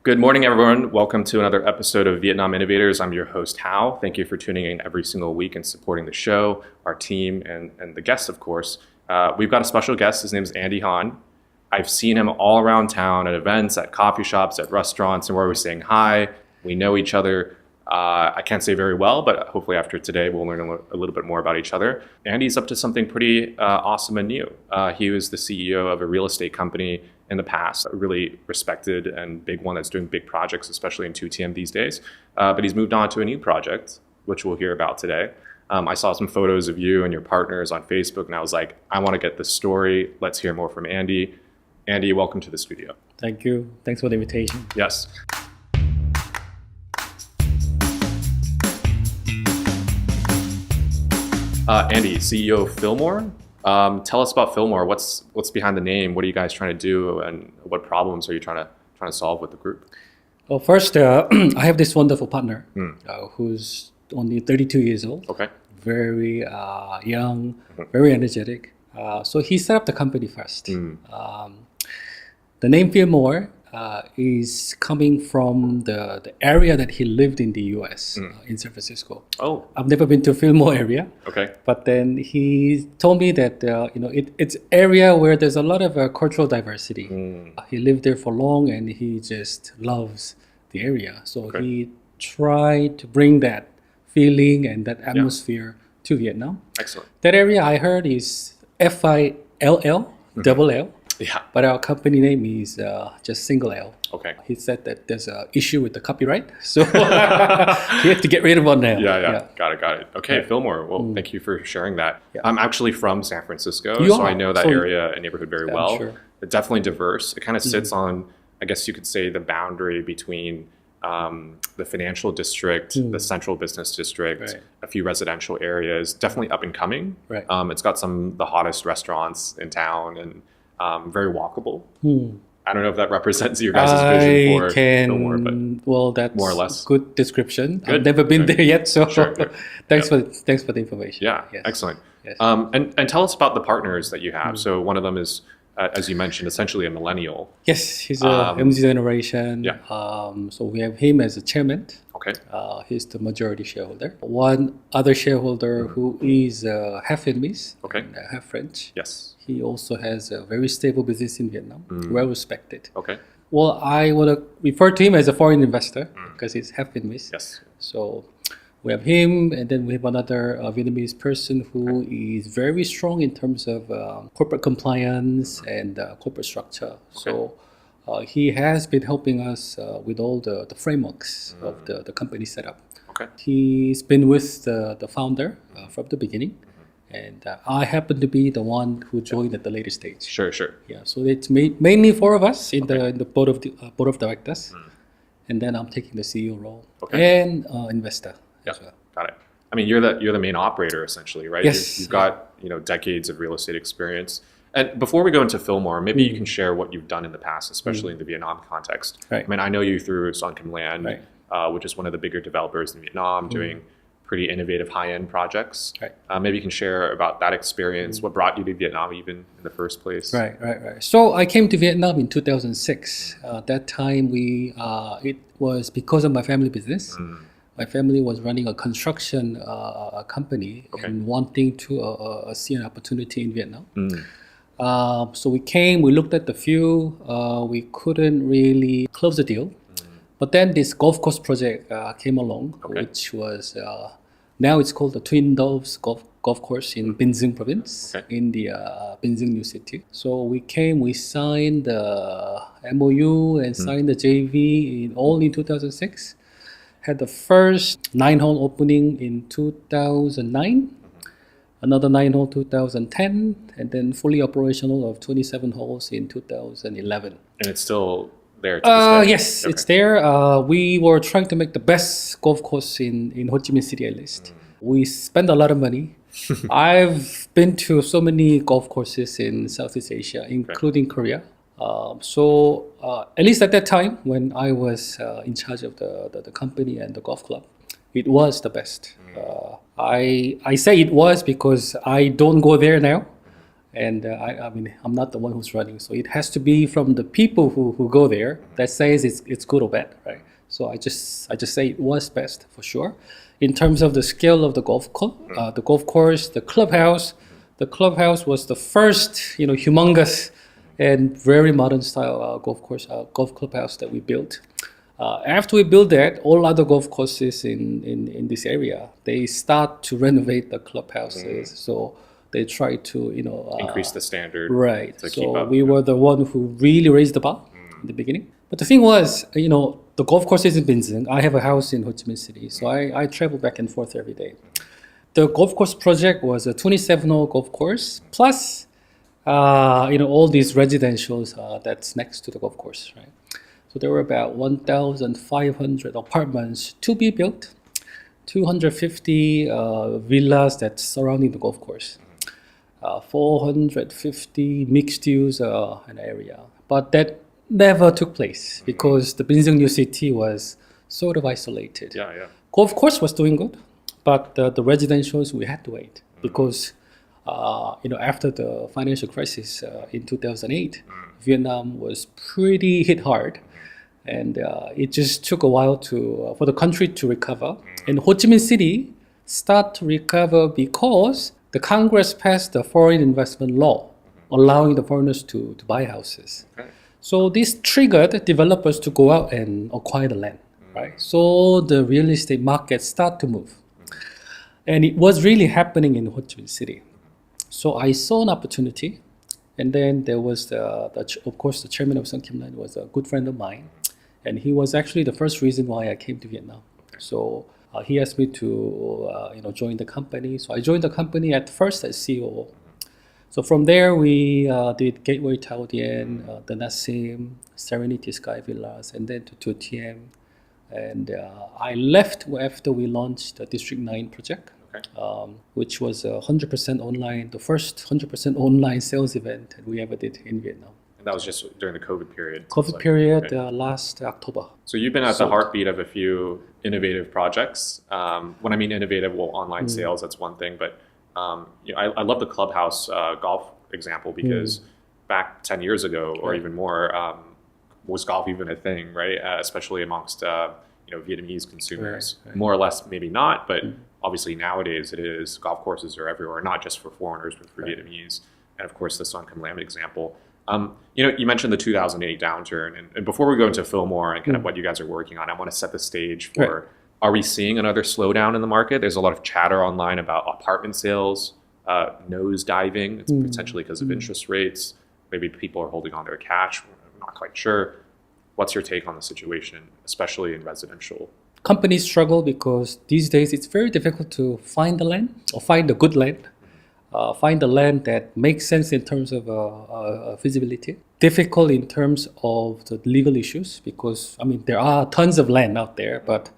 Good morning, everyone. Welcome to another episode of Vietnam Innovators. I'm your host, Hảo. Thank you for tuning in every single week and supporting the show, our team, and the guests, of course. We've got a special guest. His name is Andy Han. I've seen him all around town at events, at coffee shops, at restaurants, and where we're saying hi. We know each other. I can't say very well, but hopefully after today, we'll learn a little bit more about each other. Andy's up to something pretty awesome and new. He was the CEO of a real estate company in the past, a really respected and big one that's doing big projects, especially in 2TM these days. But he's moved on to a new project, which we'll hear about today. I saw some photos of you and your partners on Facebook, and I was like, I want to get this story. Let's hear more from Andy. Andy, welcome to the studio. Thank you. Thanks for the invitation. Yes. Andy, CEO of Filmore. Tell us about Filmore. What's behind the name? What are you guys trying to do, and what problems are you trying to solve with the group? Well, first, I have this wonderful partner who's only 32 years old. Okay. Very young, very energetic. So he set up the company first. The name Filmore is coming from the area that he lived in the US, in San Francisco. Oh. I've never been to Filmore area. Okay. But then he told me that it's area where there's a lot of cultural diversity. He lived there for long and he just loves the area. So he tried to bring that feeling and that atmosphere to Vietnam. Excellent. That area I heard is FILL, double L. Yeah. But our company name is just single L. Okay. He said that there's an issue with the copyright, so he had to get rid of one now. Yeah. Got it. Okay, Filmore. Well, thank you for sharing that. Yeah. I'm actually from San Francisco, You so are? I know that So- area and neighborhood very well. sure. It's definitely diverse. It kind of sits on, I guess you could say, the boundary between the financial district, the central business district, Right. a few residential areas. Definitely up and coming. Right. It's got some of the hottest restaurants in town and very walkable. I don't know if that represents your guys' vision for Filmore, but well, that's more or less. good description. Good. I've never been there yet, so Sure. thanks for the information. yeah, Yes. excellent. Yes. And tell us about the partners that you have. So one of them is, as you mentioned, essentially a millennial. Yes, he's a MZ generation. Yeah. So we have him as a chairman. Okay. He's the majority shareholder. One other shareholder who is half Vietnamese, Okay. and, half French. Yes. He also has a very stable business in Vietnam, well respected. Okay. Well, I want to refer to him as a foreign investor because he's half Vietnamese. Yes. So we have him, and then we have another Vietnamese person who is very strong in terms of corporate compliance and corporate structure. So he has been helping us with all the frameworks of the company setup. Okay. He's been with the founder from the beginning. And I happen to be the one who joined at the later stage. Sure. Yeah, so it's mainly four of us in the board of directors, and then I'm taking the CEO role and investor as well. Got it. I mean, you're the main operator essentially, right? Yes. You've got decades of real estate experience. And before we go into Filmore, maybe you can share what you've done in the past, especially in the Vietnam context. Right. I mean, I know you through Son Kim Land, Right. Which is one of the bigger developers in Vietnam, doing pretty innovative high-end projects. Right. Maybe you can share about that experience, what brought you to Vietnam even in the first place. Right. So I came to Vietnam in 2006. That time it was because of my family business. My family was running a construction company and wanting to see an opportunity in Vietnam. So we came, we looked at the few, we couldn't really close the deal. But then this golf course project came along, which was, now it's called the Twin Doves Golf Course in Binh Duong province, in the Binh Duong new city. So we came, we signed the MOU and signed the JV all in 2006. Had the first 9-hole opening in 2009, another 9-hole 2010, and then fully operational of 27 holes in 2011. And it's still there to this day? Yes, it's there. We were trying to make the best golf course in Ho Chi Minh City at least. We spent a lot of money. I've been to so many golf courses in Southeast Asia, including Korea. So at least at that time, when I was in charge of the company and the golf club, it was the best. I say it was because I don't go there now. And I mean, I'm not the one who's running, so it has to be from the people who go there that says it's good or bad, right? So I just say it was best for sure. In terms of the scale of the golf course, the clubhouse. The clubhouse was the first, humongous and very modern style golf clubhouse that we built. After we built that, all other golf courses in this area, they start to renovate the clubhouses. So they try to, increase the standard. Right. To so keep up. we were the one who really raised the bar in the beginning. But the thing was, the golf course is in Binzeng. I have a house in Ho Chi Minh City, so I travel back and forth every day. The golf course project was a 27-hole golf course, plus, all these residentials that's next to the golf course, right? So there were about 1,500 apartments to be built, 250 villas that's surrounding the golf course, 450 mixed use an area. But that never took place because the Binzeng New City was sort of isolated. Yeah. Golf course was doing good. But the residentials, we had to wait because, after the financial crisis in 2008, Vietnam was pretty hit hard. And it just took a while for the country to recover. And Ho Chi Minh City started to recover because the Congress passed the foreign investment law, allowing the foreigners to buy houses. Okay. So this triggered developers to go out and acquire the land, right? So the real estate market started to move. And it was really happening in Ho Chi Minh City. So I saw an opportunity. And then there was, of course, the chairman of Sun Kim Lan was a good friend of mine. And he was actually the first reason why I came to Vietnam. So he asked me to join the company. So I joined the company at first as CEO. So from there, we did Gateway Tao Dien, the Nassim, Serenity Sky Villas, and then to Tu Tiem. And I left after we launched the District 9 project. Okay. Which was 100% online, the first 100% online sales event that we ever did in Vietnam. And that was just during the COVID period. Period, last October. So you've been at the heartbeat of a few innovative projects. When I mean innovative, online sales, that's one thing. But I love the clubhouse golf example because back 10 years ago or even more, was golf even a thing, right? Especially amongst Vietnamese consumers. Right. More or less, maybe not, but obviously nowadays it is. Golf courses are everywhere, not just for foreigners, but for Vietnamese. And of course, the Sun Kim Lam example. You mentioned the 2008 downturn, and before we go into Filmore and kind of what you guys are working on, I want to set the stage for: Are we seeing another slowdown in the market? There's a lot of chatter online about apartment sales nose diving. It's potentially because of interest rates. Maybe people are holding on to their cash. I'm not quite sure. What's your take on the situation, especially in residential? Companies struggle because these days it's very difficult to find the land or find the good land. Find the land that makes sense in terms of feasibility. Difficult in terms of the legal issues because, there are tons of land out there, but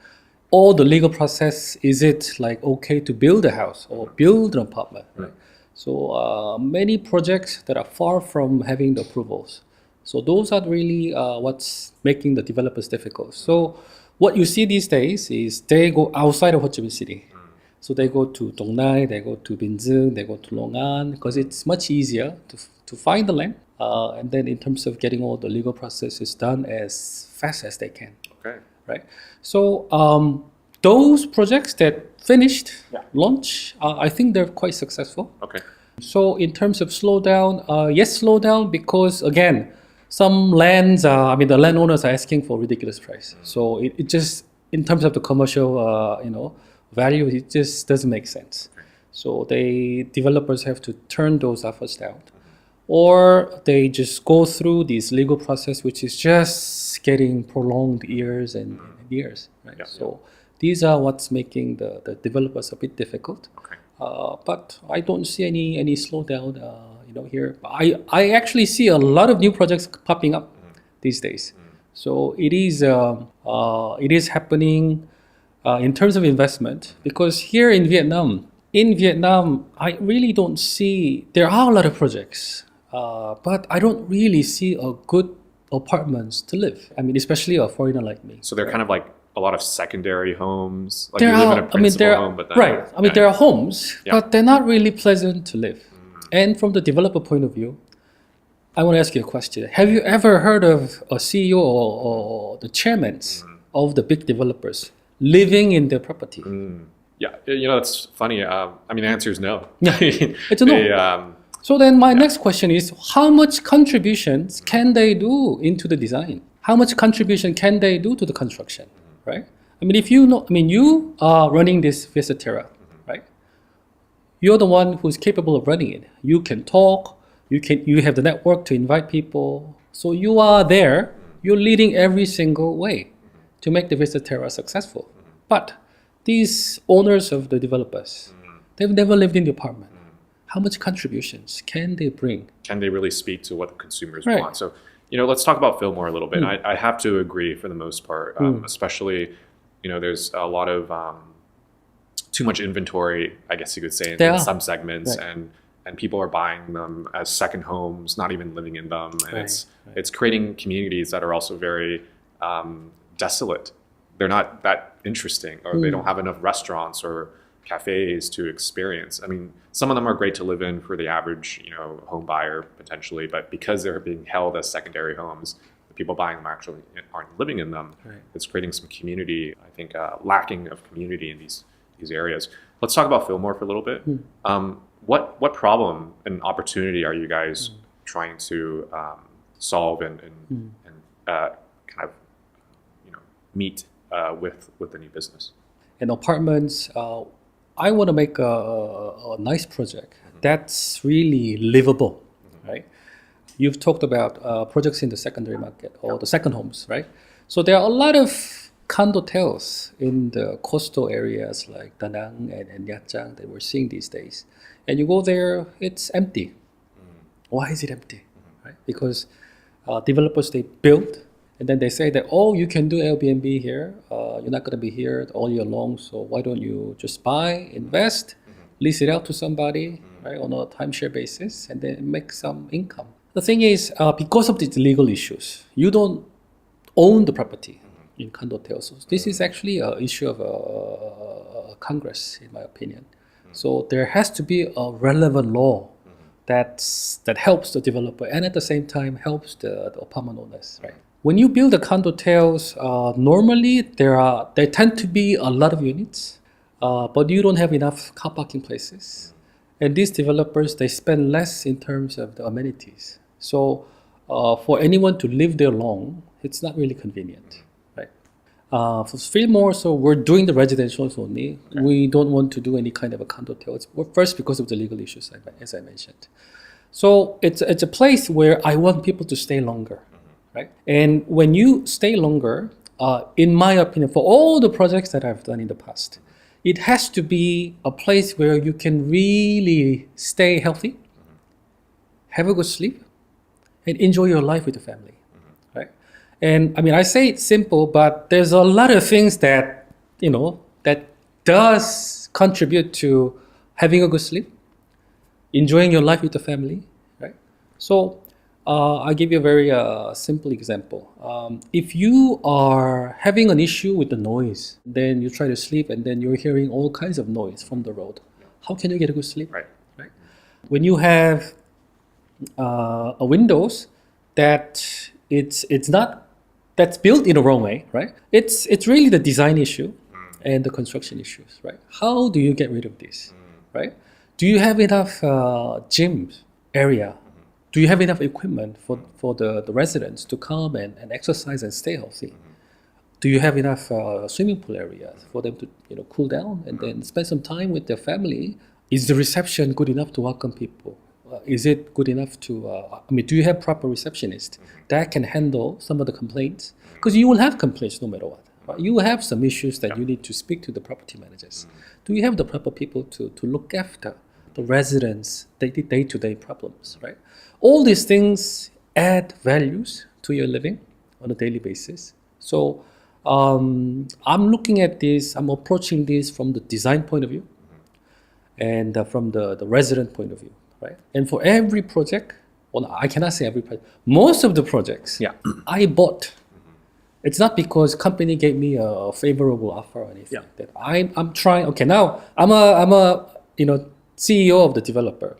all the legal process, is it okay to build a house or build an apartment? Right? So many projects that are far from having the approvals. So those are really what's making the developers difficult. So what you see these days is they go outside of Ho Chi Minh City. So they go to Dong Nai, they go to Binzeng, they go to Long An because it's much easier to find the land. And then in terms of getting all the legal processes done as fast as they can. Okay. Right. So those projects that finished launch, I think they're quite successful. Okay. So in terms of slowdown, yes, slowdown because again, some lands, the landowners are asking for ridiculous price. So it just, in terms of the commercial, value, it just doesn't make sense. Okay. So developers have to turn those offers down. Or they just go through this legal process, which is just getting prolonged years and years. Right? Yeah, so these are what's making the developers a bit difficult. Okay. But I don't see any slowdown here. I actually see a lot of new projects popping up these days. So it is happening in terms of investment, because here in Vietnam, I really don't see, there are a lot of projects, but I don't really see a good apartments to live. Especially a foreigner like me. So they're kind of like a lot of secondary homes. Like you live in a principal home, but then, there are homes, but they're not really pleasant to live. And from the developer point of view, I want to ask you a question. Have you ever heard of a CEO or the chairmen of the big developers living in their property? Yeah, it's funny. I mean, the answer is no. Yeah, it's a no. So then my next question is, how much contributions can they do into the design? How much contribution can they do to the construction, right? I mean, if you know, I mean, you are running this Visitera, right? You're the one who's capable of running it. You can talk, you have the network to invite people. So you are there, you're leading every single way to make the Visitera successful. But these owners of the developers, they've never lived in the apartment. How much contributions can they bring? Can they really speak to what the consumers want? So, let's talk about Filmore a little bit. I have to agree for the most part, especially, there's a lot of too much inventory, I guess you could say, in some segments, and people are buying them as second homes, not even living in them, and it's creating communities that are also very desolate. They're not that interesting, or they don't have enough restaurants or cafes to experience. I mean, some of them are great to live in for the average, home buyer potentially, but because they're being held as secondary homes, the people buying them actually aren't living in them. It's creating some community, I think, lacking of community in these areas. Let's talk about Filmore for a little bit. What problem and opportunity are you guys trying to solve and kind of meet with the new business? In apartments, I want to make a nice project that's really livable, right? You've talked about projects in the secondary market or the second homes, right? So there are a lot of condo tales in the coastal areas like Da Nang and Nha Trang that we're seeing these days. And you go there, it's empty. Why is it empty? Right? Because developers, they build, and then they say that, you can do Airbnb here. You're not going to be here all year long, so why don't you just buy, invest, lease it out to somebody, right, on a timeshare basis, and then make some income. The thing is, because of these legal issues, you don't own the property in condo hotels. So this is actually an issue of Congress, in my opinion. So there has to be a relevant law that helps the developer and at the same time helps the apartment owners, right? When you build the condo hotels, normally there tend to be a lot of units, but you don't have enough car parking places. And these developers, they spend less in terms of the amenities. So for anyone to live there long, it's not really convenient, right? For Filmore, so we're doing the residentials only. Okay. We don't want to do any kind of a condo hotels. Well, first, because of the legal issues, as I mentioned. So it's a place where I want people to stay longer. Right? And when you stay longer, in my opinion, for all the projects that I've done in the past, it has to be a place where you can really stay healthy, have a good sleep, and enjoy your life with the family. Right? And I mean, I say it's simple, but there's a lot of things that, that does contribute to having a good sleep, enjoying your life with the family. Right? So I'll give you a very simple example. If you are having an issue with the noise, then you try to sleep and then you're hearing all kinds of noise from the road. How can you get a good sleep? Right. When you have a windows that's built in the wrong way, right? It's really the design issue and the construction issues, right? How do you get rid of this, right? Do you have enough gym area? Do you have enough equipment for the residents to come and exercise and stay healthy? Do you have enough swimming pool areas for them to cool down and then spend some time with their family? Is the reception good enough to welcome people? Is it good enough to, do you have proper receptionists that can handle some of the complaints? Because you will have complaints no matter what. Right? You will have some issues that you need to speak to the property managers. Do you have the proper people to look after the residents' day-to-day problems, right? All these things add values to your living on a daily basis. So I'm looking at this, I'm approaching this from the design point of view and from the resident point of view, right? And for every project, well, I cannot say every project, most of the projects I bought. It's not because company gave me a favorable offer or anything like that. I'm trying, okay, now I'm a CEO of the developer.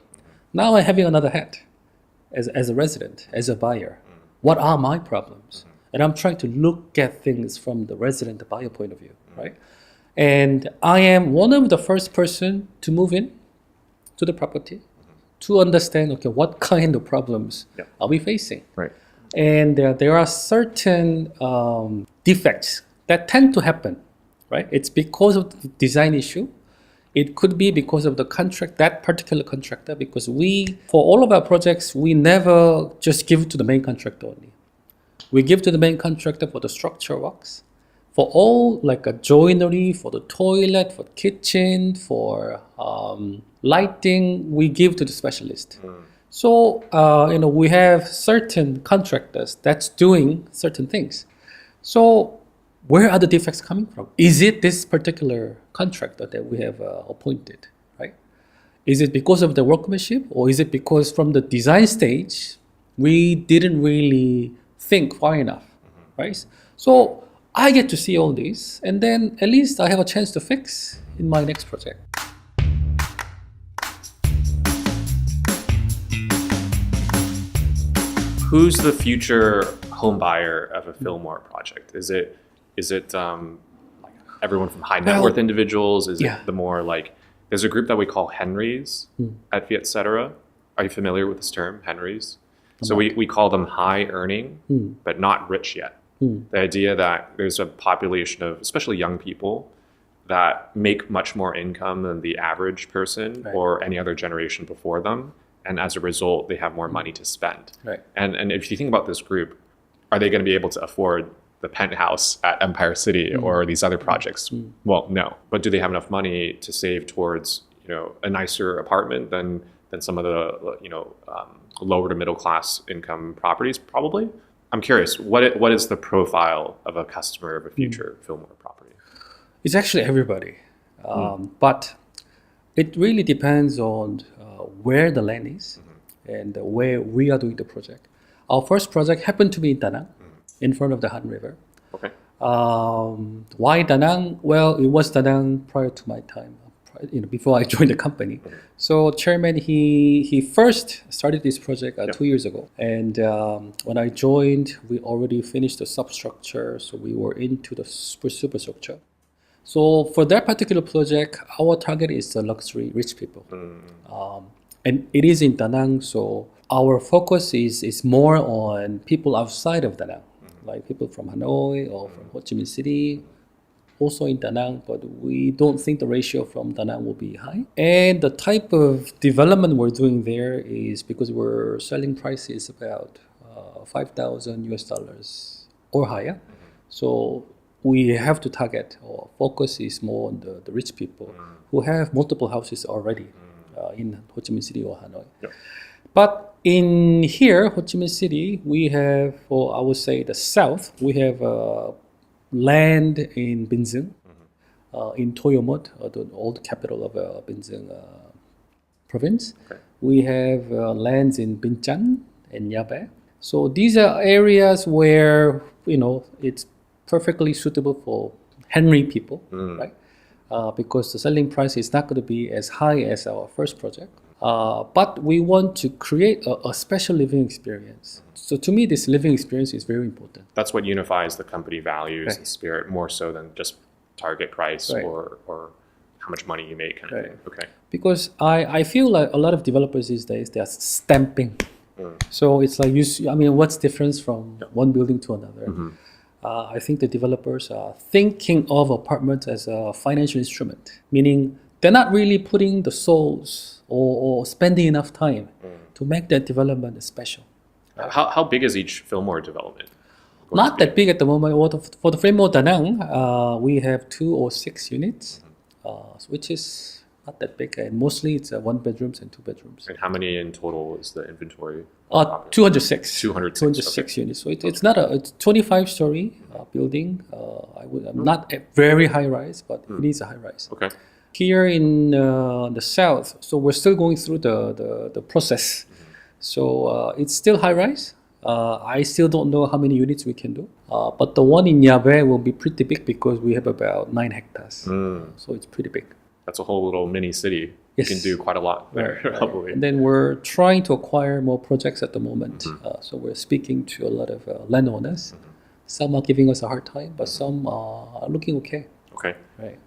Now I'm having another hat as a resident, as a buyer. What are my problems? And I'm trying to look at things from the resident, the buyer point of view, right? And I am one of the first person to move in to the property to understand, okay, what kind of problems are we facing? Right. And there are certain defects that tend to happen, right? It's because of the design issue. It could be because of the contract, that particular contractor, because for all of our projects, we never just give to the main contractor only. We give to the main contractor for the structure works, for all like a joinery, for the toilet, for kitchen, for lighting, we give to the specialist. So, we have certain contractors that's doing certain things. So, where are the defects coming from? Is it this particular contractor that we have appointed, right? Is it because of the workmanship, or is it because from the design stage, we didn't really think far enough, right? So, I get to see all this, and then at least I have a chance to fix in my next project. Who's the future home buyer of a Filmore project? Is it like everyone from high net worth individuals? Is it the more like, there's a group that we call Henrys at Viet Cetera. Are you familiar with this term, Henrys? So we call them high earning, but not rich yet. The idea that there's a population of, especially young people, that make much more income than the average person or any other generation before them. And as a result, they have more money to spend. Right. And if you think about this group, are they going to be able to afford the penthouse at Empire City or these other projects? Well, no. But do they have enough money to save towards, a nicer apartment than some of the, lower to middle class income properties? Probably. I'm curious, what is the profile of a customer of a future Filmore property? It's actually everybody. But it really depends on where the land is and where we are doing the project. Our first project happened to be in Da Nang, in front of the Han River. Okay. Why Da Nang? Well, it was Da Nang prior to my time, before I joined the company. So chairman, he first started this project 2 years ago. And when I joined, we already finished the substructure. So we were into the superstructure. So for that particular project, our target is the luxury rich people. And it is in Da Nang, so our focus is more on people outside of Da Nang, like people from Hanoi or from Ho Chi Minh City, also in Da Nang, but we don't think the ratio from Da Nang will be high. And the type of development we're doing there is because we're selling prices about $5,000 or higher. So we have to target, or focus is more on the rich people who have multiple houses already in Ho Chi Minh City or Hanoi. But in here, Ho Chi Minh City, we have, or I would say the south, we have land in Binh Duong, in Toyomot, the old capital of Binh Duong province. We have lands in Binh Chanh and Nha Be. So these are areas where, it's perfectly suitable for Henry people, right? Because the selling price is not going to be as high as our first project. But we want to create a special living experience. So to me, this living experience is very important. That's what unifies the company values and spirit, more so than just target price or how much money you make kind of thing. Okay. Because I feel like a lot of developers these days, they are stamping. So it's like, what's the difference from one building to another? I think the developers are thinking of apartments as a financial instrument, meaning they're not really putting the souls or spending enough time to make that development special. How big is each Filmore development? Not that big at the moment. For the Filmore Da Nang, we have 2 or 6 units, which is not that big. And mostly it's 1 bedrooms and 2 bedrooms. And how many in total is the inventory? 206. 206 units. So it's not it's 25-story building. I'm not a very high rise, but it is a high rise. Okay. Here in the south, so we're still going through the process. So it's still high rise. I still don't know how many units we can do. But the one in Nha Be will be pretty big because we have about 9 hectares. So it's pretty big. That's a whole little mini city. you can do quite a lot there, probably. And then we're trying to acquire more projects at the moment. So we're speaking to a lot of landowners. Some are giving us a hard time, but some are looking okay. Okay. Right.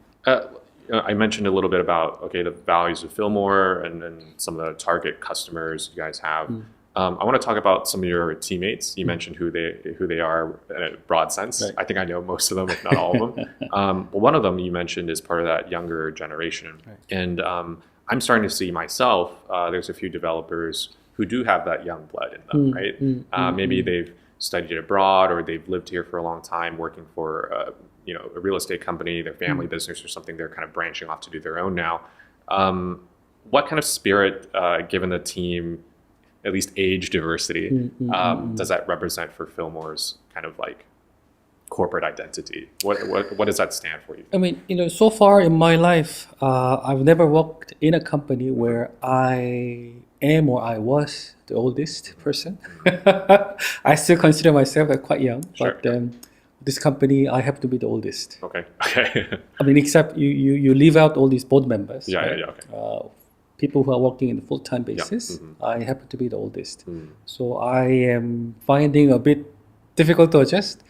I mentioned a little bit about the values of Filmore and some of the target customers you guys have. I want to talk about some of your teammates. You mentioned who they are in a broad sense. Right. I think I know most of them, if not all of them. But one of them you mentioned is part of that younger generation. Right. And I'm starting to see myself, there's a few developers who do have that young blood in them, right? Maybe they've studied abroad or they've lived here for a long time working for a real estate company, their family business or something. They're kind of branching off to do their own now. What kind of spirit, given the team, at least age diversity, does that represent for Filmore's kind of like corporate identity? What does that stand for you? I mean, so far in my life, I've never worked in a company where I am or I was the oldest person. I still consider myself quite young, Sure. but this company, I have to be the oldest. Okay. I mean, except you leave out all these board members. Yeah, right? yeah, okay. People who are working in a full-time basis, I happen to be the oldest. So I am finding a bit difficult to adjust.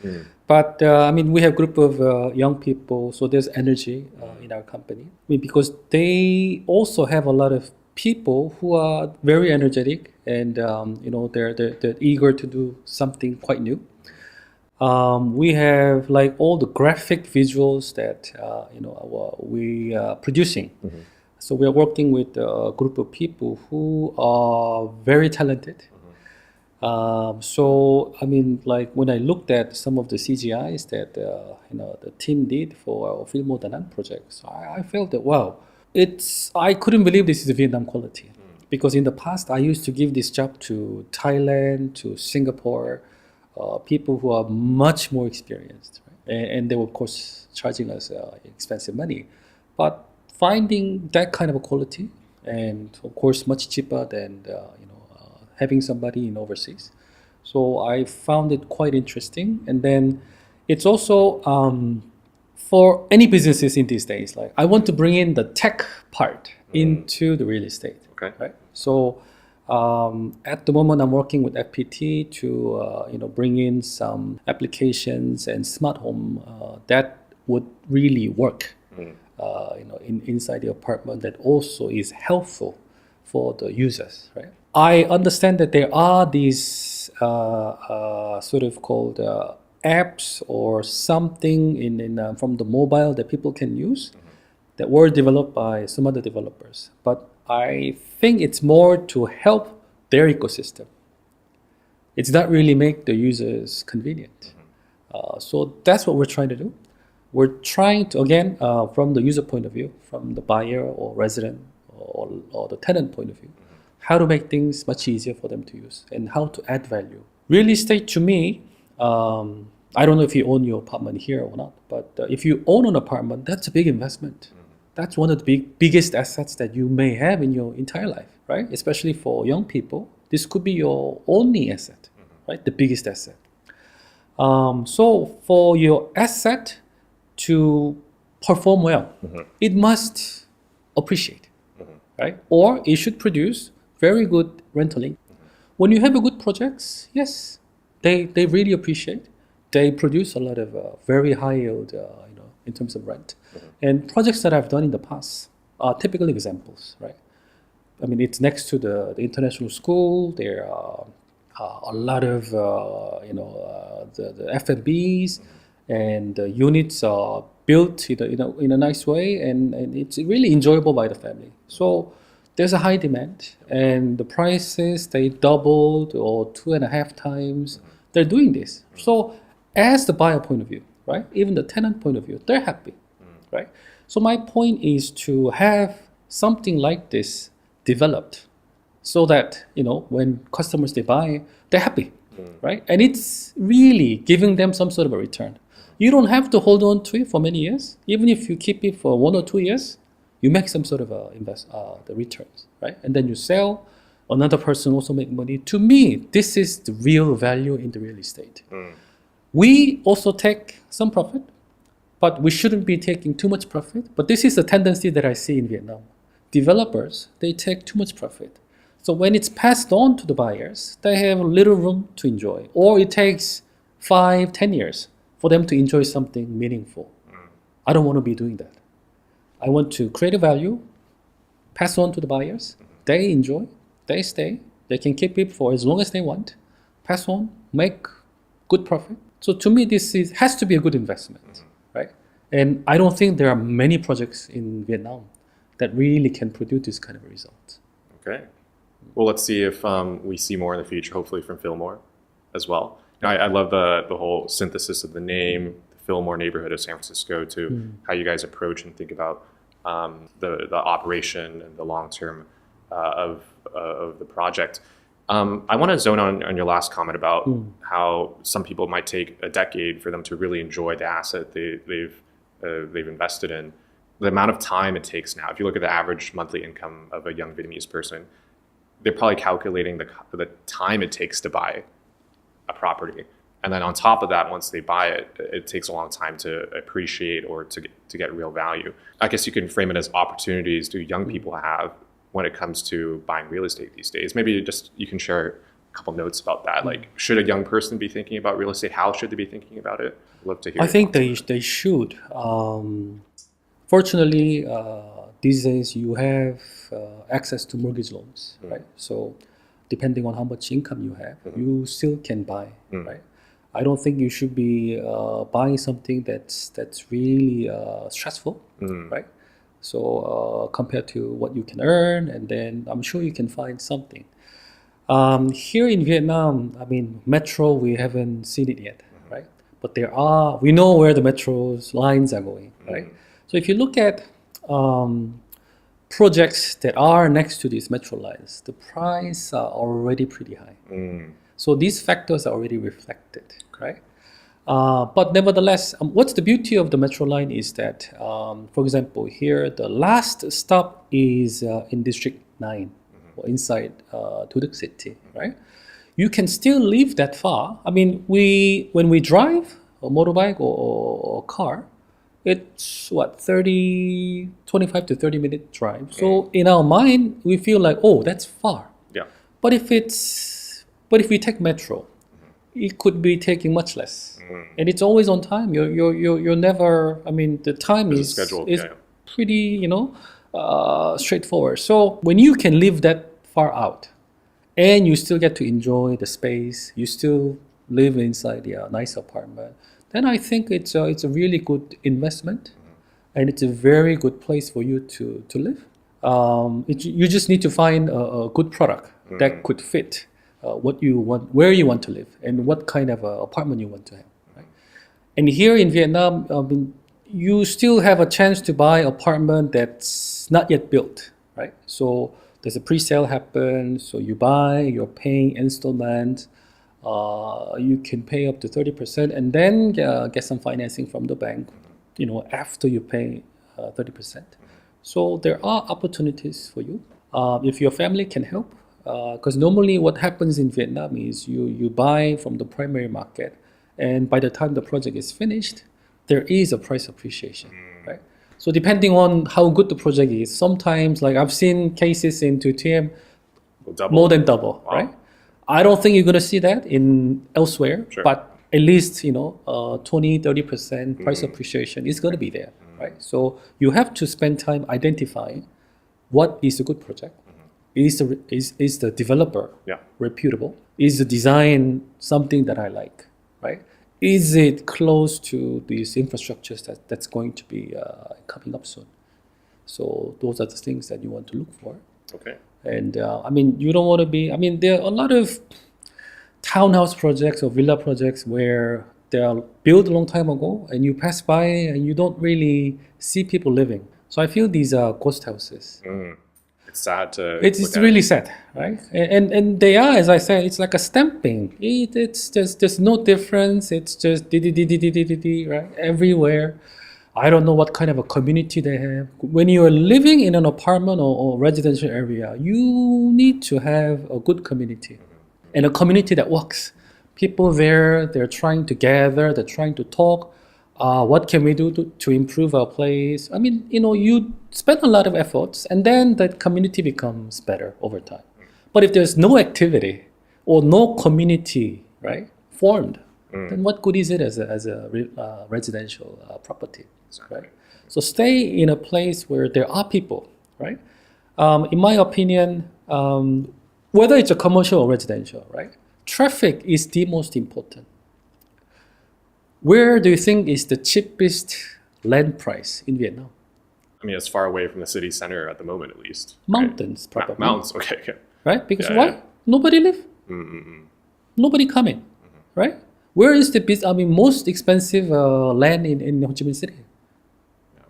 But I mean, we have a group of young people, so there's energy in our company. I mean, because they also have a lot of people who are very energetic and they're eager to do something quite new. We have like all the graphic visuals that we are producing. So we are working with a group of people who are very talented. So I mean, like when I looked at some of the CGIs that the team did for our Filmore Real projects, I felt that wow, I couldn't believe this is the Vietnam quality. Because in the past I used to give this job to Thailand, to Singapore, people who are much more experienced, right? And they were of course charging us expensive money, but finding that kind of a quality, and of course much cheaper than having somebody in overseas. So I found it quite interesting. And then it's also for any businesses in these days, like I want to bring in the tech part into the real estate. Okay. Right. So at the moment I'm working with FPT to bring in some applications and smart home that would really work. Inside the apartment, that also is helpful for the users, right? I understand that there are these sort of called apps or something in from the mobile that people can use that were developed by some other developers. But I think it's more to help their ecosystem. It's not really make the users convenient. So that's what we're trying to do. We're trying to, again, from the user point of view, from the buyer or resident or the tenant point of view, how to make things much easier for them to use and how to add value. Real estate to me, I don't know if you own your apartment here or not, but if you own an apartment, that's a big investment. That's one of the biggest assets that you may have in your entire life, right? Especially for young people, this could be your only asset, right? The biggest asset. So for your asset to perform well, it must appreciate, right? Or it should produce very good rental income. When you have a good projects, yes, they really appreciate. They produce a lot of very high yield, in terms of rent. And projects that I've done in the past are typical examples, right? I mean, it's next to the international school. There are a lot of the F&Bs, and the units are built in a nice way, and it's really enjoyable by the family. So there's a high demand, and the prices, they doubled or 2.5 times. They're doing this. So as the buyer point of view, right, even the tenant point of view, they're happy, right? So my point is to have something like this developed so that, when customers, they buy, they're happy, right? And it's really giving them some sort of a return. You don't have to hold on to it for many years. Even if you keep it for 1 or 2 years, you make some sort of the returns, right? And then you sell, another person also make money. To me, this is the real value in the real estate. We also take some profit, but we shouldn't be taking too much profit. But this is a tendency that I see in Vietnam. developers, they take too much profit. So when it's passed on to the buyers, they have little room to enjoy. Or it takes 5-10 years for them to enjoy something meaningful. I don't want to be doing that. I want to create a value, pass on to the buyers. They enjoy, they stay, they can keep it for as long as they want, pass on, make good profit. So to me, has to be a good investment, right? And I don't think there are many projects in Vietnam that really can produce this kind of result. Okay. Well, let's see if we see more in the future, hopefully from Filmore as well. I love the whole synthesis of the name, the Filmore neighborhood of San Francisco, to how you guys approach and think about the operation and the long term of the project. I want to zone on your last comment about how some people might take a decade for them to really enjoy the asset they've invested in. The amount of time it takes now, if you look at the average monthly income of a young Vietnamese person, they're probably calculating the time it takes to buy a property. And then on top of that, once they buy it, it takes a long time to appreciate or to get real value. I guess you can frame it as opportunities do young people have when it comes to buying real estate these days. Maybe just you can share a couple notes about that. Like, should a young person be thinking about real estate? How should they be thinking about it? I'd love to hear. I think they should. Fortunately, these days you have access to mortgage loans, right? So depending on how much income you have, you still can buy, right? I don't think you should be buying something that's really stressful, right? So compared to what you can earn, and then I'm sure you can find something. Here in Vietnam, I mean, metro, we haven't seen it yet, right? But we know where the metro's lines are going, right? So if you look at projects that are next to these metro lines, the price are already pretty high. So these factors are already reflected, right? But nevertheless, what's the beauty of the metro line is that, for example, here the last stop is in District 9, or inside Thu Duc City, right? You can still live that far. I mean, when we drive a motorbike or car, it's 25 to 30 minute drive. So in our mind, we feel like, oh, that's far. Yeah. But if we take metro, it could be taking much less, and it's always on time. You're never. I mean, the time is pretty, straightforward. So when you can live that far out, and you still get to enjoy the space, you still live inside a nice apartment, then I think it's a really good investment, and it's a very good place for you to live. You just need to find a good product that could fit what you want, where you want to live, and what kind of apartment you want to have. Right? And here in Vietnam, I mean, you still have a chance to buy an apartment that's not yet built, right? So there's a pre-sale happen, so you buy, you're paying installment. You can pay up to 30% and then get some financing from the bank, after you pay 30%. So there are opportunities for you if your family can help. Because normally what happens in Vietnam is you buy from the primary market, and by the time the project is finished, there is a price appreciation, right? So depending on how good the project is, sometimes, like I've seen cases in tiềm more than double, right? I don't think you're going to see that in elsewhere, but at least 20-30% price appreciation is going to be there, right? So you have to spend time identifying what is a good project. Is the developer reputable? Is the design something that I like, right? Is it close to these infrastructures that's going to be coming up soon? So those are the things that you want to look for. Okay. And I mean, you don't want to be. I mean, there are a lot of townhouse projects or villa projects where they are built a long time ago, and you pass by and you don't really see people living. So I feel these are ghost houses. It's sad to. It's really sad, right? And they are, as I said, it's like a stamping. It's just there's no difference. It's just right everywhere. I don't know what kind of a community they have. When you are living in an apartment or residential area, you need to have a good community, and a community that works. People there, they're trying to gather, they're trying to talk. What can we do to improve our place? I mean, you spend a lot of efforts, and then the community becomes better over time. But if there's no activity or no community, right, formed, then what good is it as a residential property, right? So stay in a place where there are people, right? In my opinion, whether it's a commercial or residential, right, traffic is the most important. Where do you think is the cheapest land price in Vietnam? I mean, it's far away from the city center at the moment, at least. Mountains, right? probably. Mountains, okay. Right? Because why? Nobody live. Nobody coming, right? Where is the most expensive land in Ho Chi Minh City?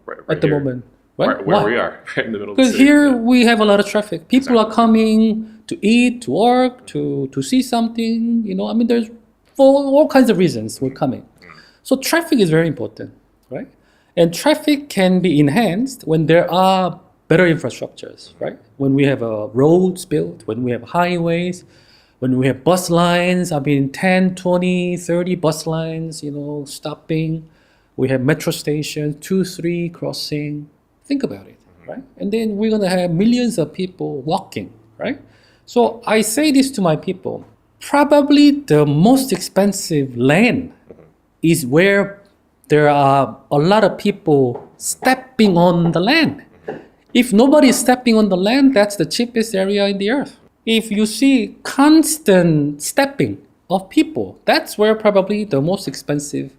Right at the here. moment, right? Where we are, right in the middle of the Because city. here we have a lot of traffic. People are coming to eat, to work, to see something. I mean, there's for all kinds of reasons we're coming. So traffic is very important, right? And traffic can be enhanced when there are better infrastructures, right? When we have roads built, when we have highways, when we have bus lines, 10, 20, 30 bus lines, stopping. We have metro stations, 2, 3 crossing. Think about it, right? And then we're going to have millions of people walking, right? So I say this to my people. Probably the most expensive land is where there are a lot of people stepping on the land. If nobody is stepping on the land, that's the cheapest area in the earth. If you see constant stepping of people, that's where probably the most expensive,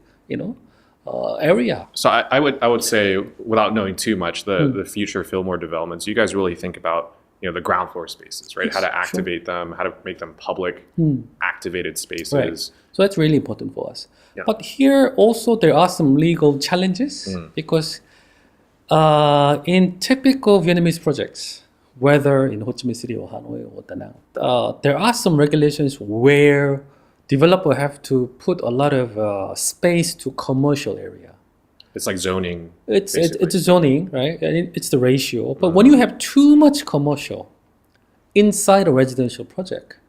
area. So I would say, without knowing too much, the future Filmore developments, you guys really think about the ground floor spaces, right? Yes, how to activate them, how to make them public, activated spaces. Right. So that's really important for us. Yeah. But here also there are some legal challenges because in typical Vietnamese projects, whether in Ho Chi Minh City or Hanoi or Da Nang, there are some regulations where developer have to put a lot of space to commercial area. It's like zoning. It's a zoning, right? And it's the ratio. But when you have too much commercial inside a residential project,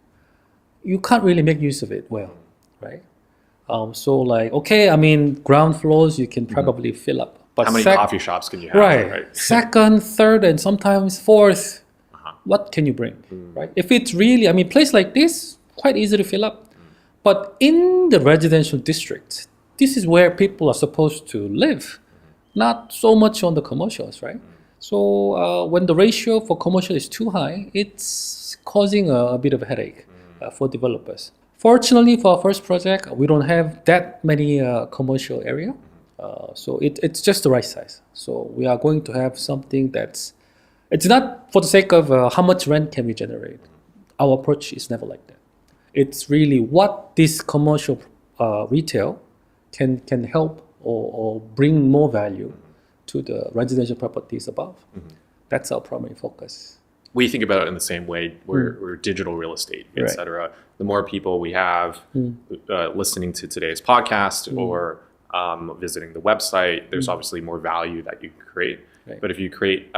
you can't really make use of it well, right? Ground floors you can probably fill up. But how many coffee shops can you have? Right. Second, third, and sometimes fourth. What can you bring, right? If it's really, place like this, quite easy to fill up. But in the residential district, this is where people are supposed to live, not so much on the commercials, right? So when the ratio for commercial is too high, it's causing a bit of a headache for developers. Fortunately, for our first project, we don't have that many commercial area. So it's just the right size. So we are going to have something it's not for the sake of how much rent can we generate. Our approach is never like that. It's really what this commercial retail can help or bring more value to the residential properties above. That's our primary focus. We think about it in the same way. We're digital real estate, et cetera. The more people we have listening to today's podcast or visiting the website, there's obviously more value that you can create. Right. But if you create,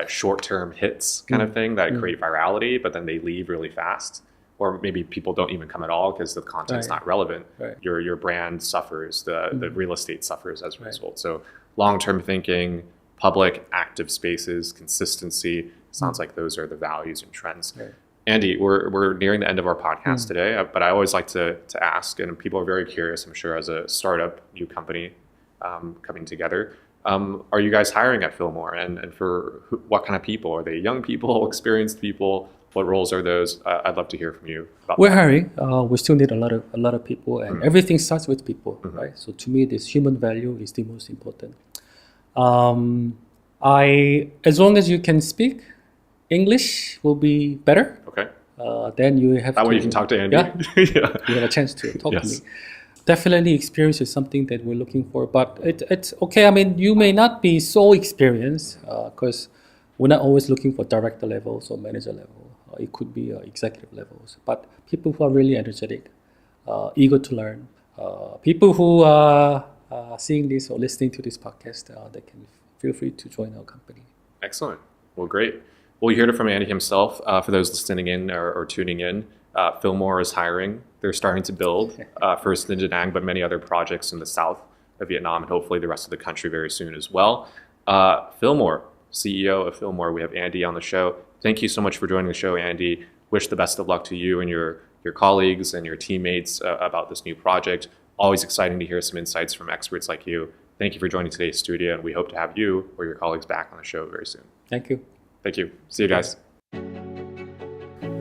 short-term hits kind of thing that create virality, but then they leave really fast, or maybe people don't even come at all because the content's not relevant, your brand suffers, the real estate suffers as a result. So long-term thinking, public, active spaces, consistency, sounds like those are the values and trends. Right. Andy, we're nearing the end of our podcast today, but I always like to ask, and people are very curious, I'm sure, as a startup, new company coming together. Are you guys hiring at Filmore, and for what kind of people? Are they young people, experienced people? What roles are those? I'd love to hear from you about We're that. hiring. We still need a lot of people, and everything starts with people, right? So to me, this human value is the most important. As long as you can speak English, will be better. Okay. Then you have that way you can talk to Andy. Yeah, Yeah. you have a chance to talk to me. Definitely, experience is something that we're looking for, but it's okay. You may not be so experienced because we're not always looking for director levels or manager level. It could be executive levels, but people who are really energetic, eager to learn, people who are seeing this or listening to this podcast, they can feel free to join our company. Excellent. Well, great. Well, you heard it from Andy himself. For those listening in or tuning in, Filmore is hiring. They're starting to build first in Da Nang, but many other projects in the south Vietnam and hopefully the rest of the country very soon as well. Filmore, CEO of Filmore, we have Andy on the show. Thank you so much for joining the show, Andy. Wish the best of luck to you and your colleagues and your teammates about this new project. Always exciting to hear some insights from experts like you. Thank you for joining today's studio, and we hope to have you or your colleagues back on the show very soon. Thank you. Thank you. See you guys.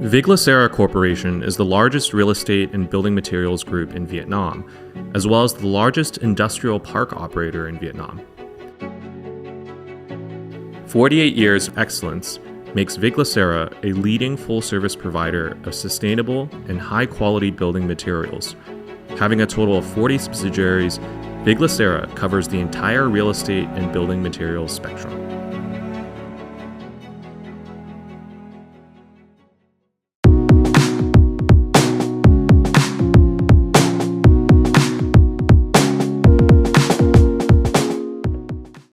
Viglacera Corporation is the largest real estate and building materials group in Vietnam, as well as the largest industrial park operator in Vietnam. 48 years of excellence makes Viglacera a leading full-service provider of sustainable and high-quality building materials. Having a total of 40 subsidiaries, Viglacera covers the entire real estate and building materials spectrum.